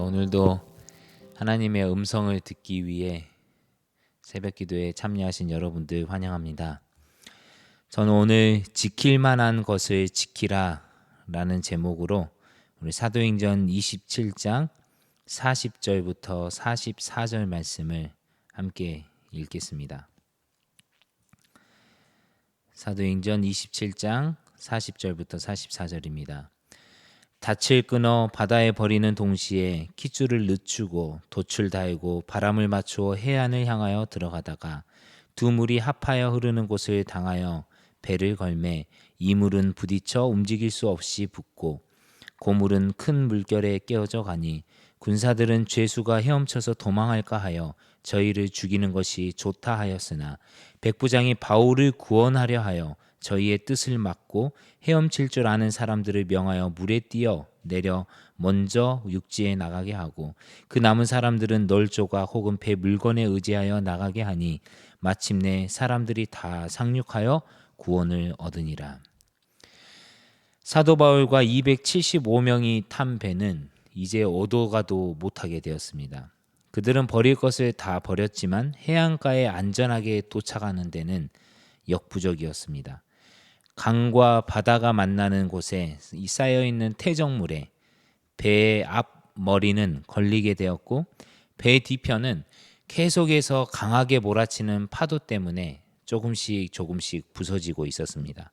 오늘도 하나님의 음성을 듣기 위해 새벽 기도에 참여하신 여러분들 환영합니다. 저는 오늘 지킬 만한 것을 지키라 라는 제목으로 우리 사도행전 27장 40절부터 44절 말씀을 함께 읽겠습니다. 사도행전 27장 40절부터 44절입니다. 닻을 끊어 바다에 버리는 동시에 깃줄을 늦추고 돛을 달고 바람을 맞추어 해안을 향하여 들어가다가 두 물이 합하여 흐르는 곳을 당하여 배를 걸매 이 물은 부딪혀 움직일 수 없이 붓고 고물은 큰 물결에 깨어져 가니 군사들은 죄수가 헤엄쳐서 도망할까 하여 저희를 죽이는 것이 좋다 하였으나 백부장이 바울을 구원하려 하여 저희의 뜻을 막고 헤엄칠 줄 아는 사람들을 명하여 물에 뛰어 내려 먼저 육지에 나가게 하고 그 남은 사람들은 널조각 혹은 배 물건에 의지하여 나가게 하니 마침내 사람들이 다 상륙하여 구원을 얻으니라. 사도 바울과 275명이 탄 배는 이제 오도가도 못하게 되었습니다. 그들은 버릴 것을 다 버렸지만 해안가에 안전하게 도착하는 데는 역부족이었습니다. 강과 바다가 만나는 곳에 쌓여있는 퇴적물에 배의 앞머리는 걸리게 되었고 배 뒤편은 계속해서 강하게 몰아치는 파도 때문에 조금씩 부서지고 있었습니다.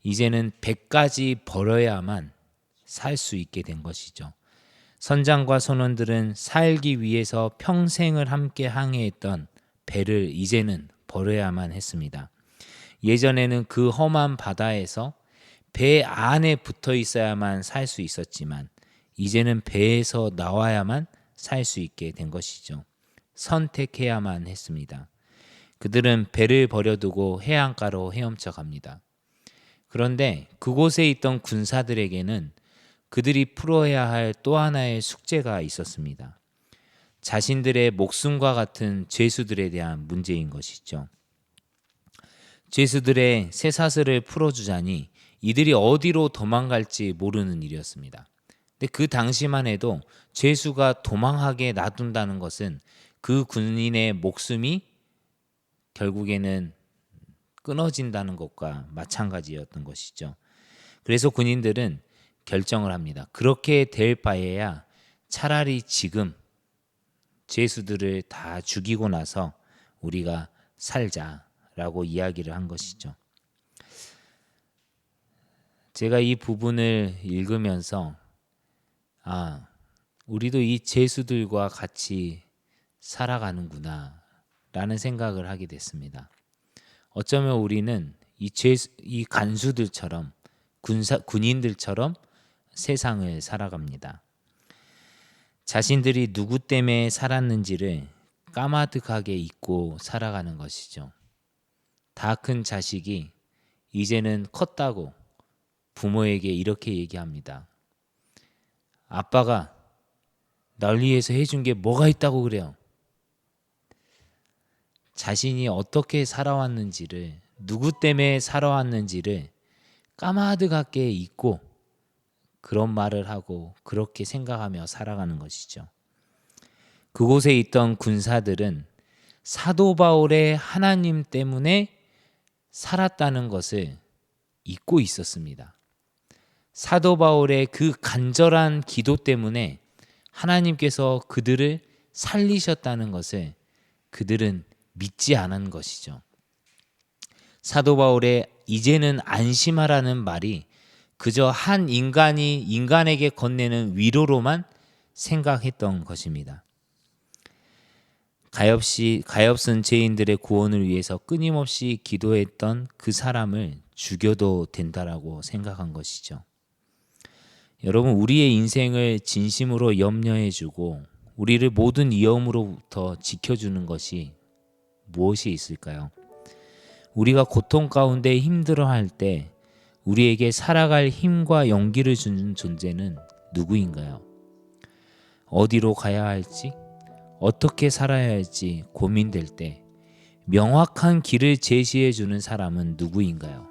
이제는 배까지 버려야만 살 수 있게 된 것이죠. 선장과 선원들은 살기 위해서 평생을 함께 항해했던 배를 이제는 버려야만 했습니다. 예전에는 그 험한 바다에서 배 안에 붙어 있어야만 살 수 있었지만 이제는 배에서 나와야만 살 수 있게 된 것이죠. 선택해야만 했습니다. 그들은 배를 버려두고 해안가로 헤엄쳐 갑니다. 그런데 그곳에 있던 군사들에게는 그들이 풀어야 할 또 하나의 숙제가 있었습니다. 자신들의 목숨과 같은 죄수들에 대한 문제인 것이죠. 죄수들의 쇠사슬을 풀어주자니 이들이 어디로 도망갈지 모르는 일이었습니다. 근데 그 당시만 해도 죄수가 도망하게 놔둔다는 것은 그 군인의 목숨이 결국에는 끊어진다는 것과 마찬가지였던 것이죠. 그래서 군인들은 결정을 합니다. 그렇게 될 바에야 차라리 지금 죄수들을 다 죽이고 나서 우리가 살자라고 이야기를 한 것이죠. 제가 이 부분을 읽으면서 우리도 이 죄수들과 같이 살아가는구나 라는 생각을 하게 됐습니다. 어쩌면 우리는 이 간수들처럼 군인들처럼 세상을 살아갑니다. 자신들이 누구 때문에 살았는지를 까마득하게 잊고 살아가는 것이죠. 다 큰 자식이 이제는 컸다고 부모에게 이렇게 얘기합니다. 아빠가 날 위해서 해준 게 뭐가 있다고 그래요? 자신이 어떻게 살아왔는지를, 누구 때문에 살아왔는지를 까마득하게 잊고 그런 말을 하고 그렇게 생각하며 살아가는 것이죠. 그곳에 있던 군사들은 사도 바울의 하나님 때문에 살았다는 것을 잊고 있었습니다. 사도 바울의 그 간절한 기도 때문에 하나님께서 그들을 살리셨다는 것을 그들은 믿지 않은 것이죠. 사도 바울의 이제는 안심하라는 말이 그저 한 인간이 인간에게 건네는 위로로만 생각했던 것입니다. 가엾은 죄인들의 구원을 위해서 끊임없이 기도했던 그 사람을 죽여도 된다라고 생각한 것이죠. 여러분, 우리의 인생을 진심으로 염려해주고 우리를 모든 위험으로부터 지켜주는 것이 무엇이 있을까요? 우리가 고통 가운데 힘들어할 때 우리에게 살아갈 힘과 용기를 주는 존재는 누구인가요? 어디로 가야 할지, 어떻게 살아야 할지 고민될 때 명확한 길을 제시해 주는 사람은 누구인가요?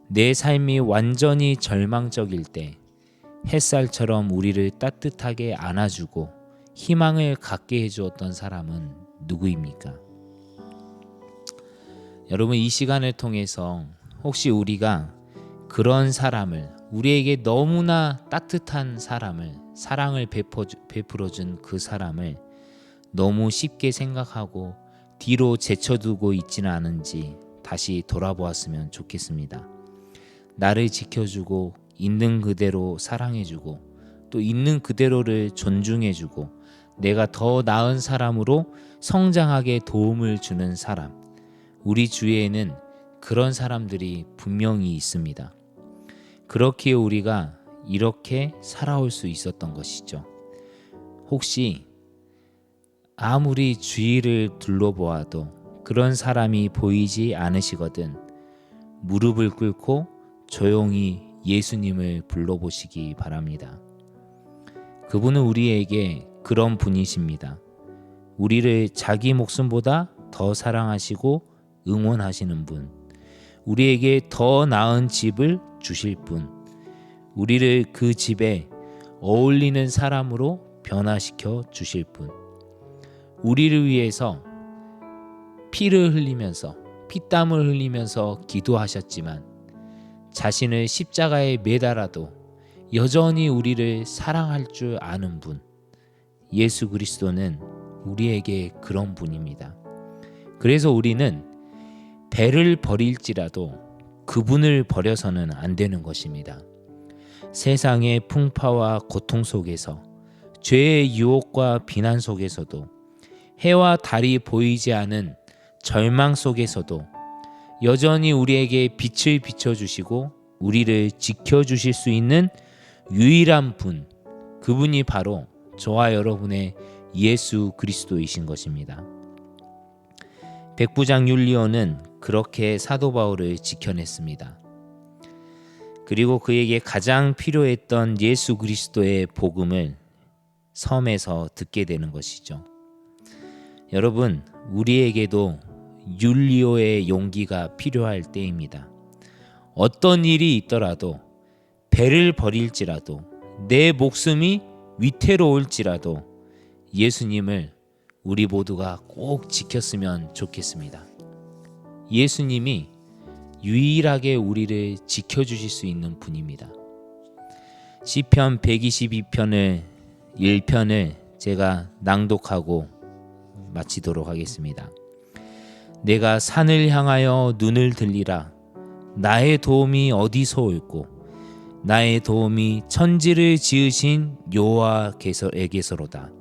내 삶이 완전히 절망적일 때 햇살처럼 우리를 따뜻하게 안아주고 희망을 갖게 해주었던 사람은 누구입니까? 여러분, 이 시간을 통해서 혹시 우리가 그런 사람을, 우리에게 너무나 따뜻한 사람을, 사랑을 베풀어준 그 사람을 너무 쉽게 생각하고 뒤로 제쳐두고 있지는 않은지 다시 돌아보았으면 좋겠습니다. 나를 지켜주고 있는 그대로 사랑해주고 또 있는 그대로를 존중해주고 내가 더 나은 사람으로 성장하게 도움을 주는 사람, 우리 주위에는 그런 사람들이 분명히 있습니다. 그렇기에 우리가 이렇게 살아올 수 있었던 것이죠. 혹시 아무리 주위를 둘러보아도 그런 사람이 보이지 않으시거든 무릎을 꿇고 조용히 예수님을 불러보시기 바랍니다. 그분은 우리에게 그런 분이십니다. 우리를 자기 목숨보다 더 사랑하시고 응원하시는 분, 우리에게 더 나은 집을 주실 분, 우리를 그 집에 어울리는 사람으로 변화시켜 주실 분, 우리를 위해서 피를 흘리면서 피땀을 흘리면서 기도하셨지만 자신을 십자가에 매달아도 여전히 우리를 사랑할 줄 아는 분, 예수 그리스도는 우리에게 그런 분입니다. 그래서 우리는 배를 버릴지라도 그분을 버려서는 안 되는 것입니다. 세상의 풍파와 고통 속에서, 죄의 유혹과 비난 속에서도, 해와 달이 보이지 않은 절망 속에서도 여전히 우리에게 빛을 비춰주시고 우리를 지켜주실 수 있는 유일한 분, 그분이 바로 저와 여러분의 예수 그리스도이신 것입니다. 백부장 율리오는 그렇게 사도 바울을 지켜냈습니다. 그리고 그에게 가장 필요했던 예수 그리스도의 복음을 섬에서 듣게 되는 것이죠. 여러분, 우리에게도 율리오의 용기가 필요할 때입니다. 어떤 일이 있더라도, 배를 버릴지라도, 내 목숨이 위태로울지라도 예수님을 우리 모두가 꼭 지켰으면 좋겠습니다. 예수님이 유일하게 우리를 지켜주실 수 있는 분입니다. 시편 122편을 1편을 제가 낭독하고 마치도록 하겠습니다. 내가 산을 향하여 눈을 들리라. 나의 도움이 어디서 올꼬? 나의 도움이 천지를 지으신 여호와께서로다.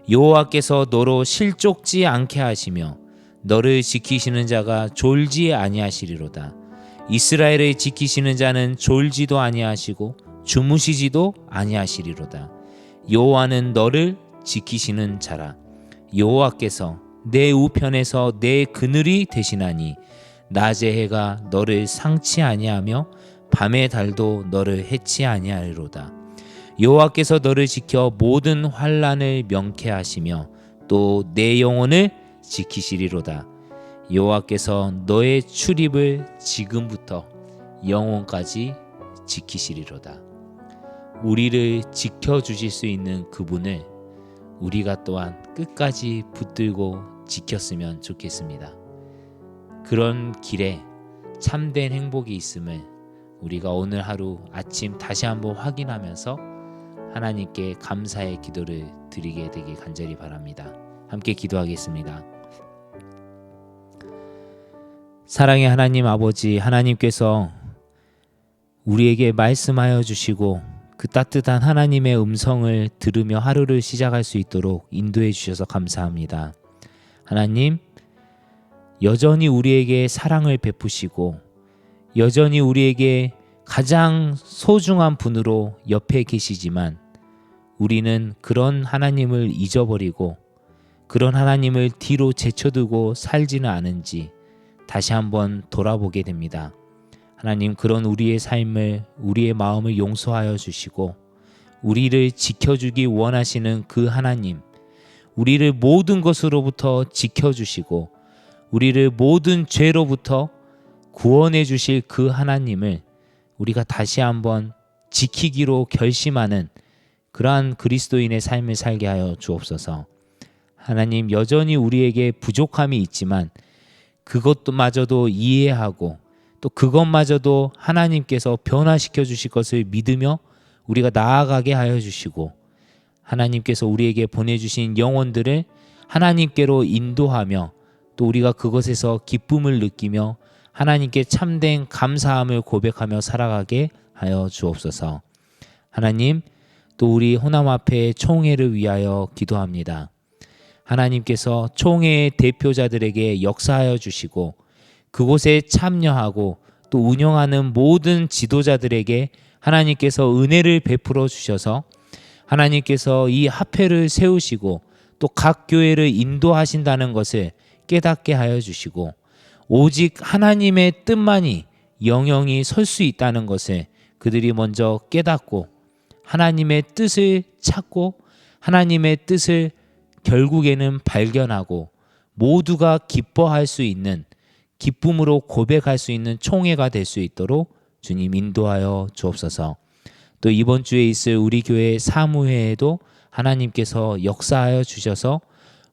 여호와께서 너로 실족지 않게 하시며 너를 지키시는 자가 졸지 아니하시리로다. 이스라엘을 지키시는 자는 졸지도 아니하시고 주무시지도 아니하시리로다. 여호와는 너를 지키시는 자라. 여호와께서 내 우편에서 내 그늘이 되시나니 낮의 해가 너를 상치 아니하며 밤의 달도 너를 해치 아니하리로다. 여호와께서 너를 지켜 모든 환난을 명쾌하시며 또 내 영혼을 지키시리로다. 여호와께서 너의 출입을 지금부터 영혼까지 지키시리로다. 우리를 지켜주실 수 있는 그분을 우리가 또한 끝까지 붙들고 지켰으면 좋겠습니다. 그런 길에 참된 행복이 있음을 우리가 오늘 하루 아침 다시 한번 확인하면서 하나님께 감사의 기도를 드리게 되길 간절히 바랍니다. 함께 기도하겠습니다. 사랑의 하나님 아버지, 하나님께서 우리에게 말씀하여 주시고 그 따뜻한 하나님의 음성을 들으며 하루를 시작할 수 있도록 인도해 주셔서 감사합니다. 하나님, 여전히 우리에게 사랑을 베푸시고 여전히 우리에게 가장 소중한 분으로 옆에 계시지만 우리는 그런 하나님을 잊어버리고 그런 하나님을 뒤로 제쳐두고 살지는 않은지 다시 한번 돌아보게 됩니다. 하나님, 그런 우리의 삶을, 우리의 마음을 용서하여 주시고 우리를 지켜주기 원하시는 그 하나님, 우리를 모든 것으로부터 지켜주시고 우리를 모든 죄로부터 구원해 주실 그 하나님을 우리가 다시 한번 지키기로 결심하는 그러한 그리스도인의 삶을 살게 하여 주옵소서. 하나님, 여전히 우리에게 부족함이 있지만 그것마저도 이해하고 또 그것마저도 하나님께서 변화시켜 주실 것을 믿으며 우리가 나아가게 하여 주시고, 하나님께서 우리에게 보내주신 영혼들을 하나님께로 인도하며 또 우리가 그것에서 기쁨을 느끼며 하나님께 참된 감사함을 고백하며 살아가게 하여 주옵소서. 하나님, 또 우리 호남 앞에 총회를 위하여 기도합니다. 하나님께서 총회의 대표자들에게 역사하여 주시고 그곳에 참여하고 또 운영하는 모든 지도자들에게 하나님께서 은혜를 베풀어 주셔서 하나님께서 이 합회를 세우시고 또 각 교회를 인도하신다는 것을 깨닫게 하여 주시고, 오직 하나님의 뜻만이 영영이 설 수 있다는 것을 그들이 먼저 깨닫고 하나님의 뜻을 찾고 하나님의 뜻을 결국에는 발견하고 모두가 기뻐할 수 있는, 기쁨으로 고백할 수 있는 총회가 될 수 있도록 주님 인도하여 주옵소서. 또 이번 주에 있을 우리 교회 사무회에도 하나님께서 역사하여 주셔서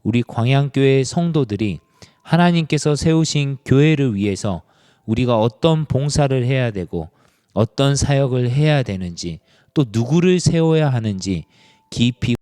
우리 광양교회 성도들이 하나님께서 세우신 교회를 위해서 우리가 어떤 봉사를 해야 되고 어떤 사역을 해야 되는지 또 누구를 세워야 하는지 깊이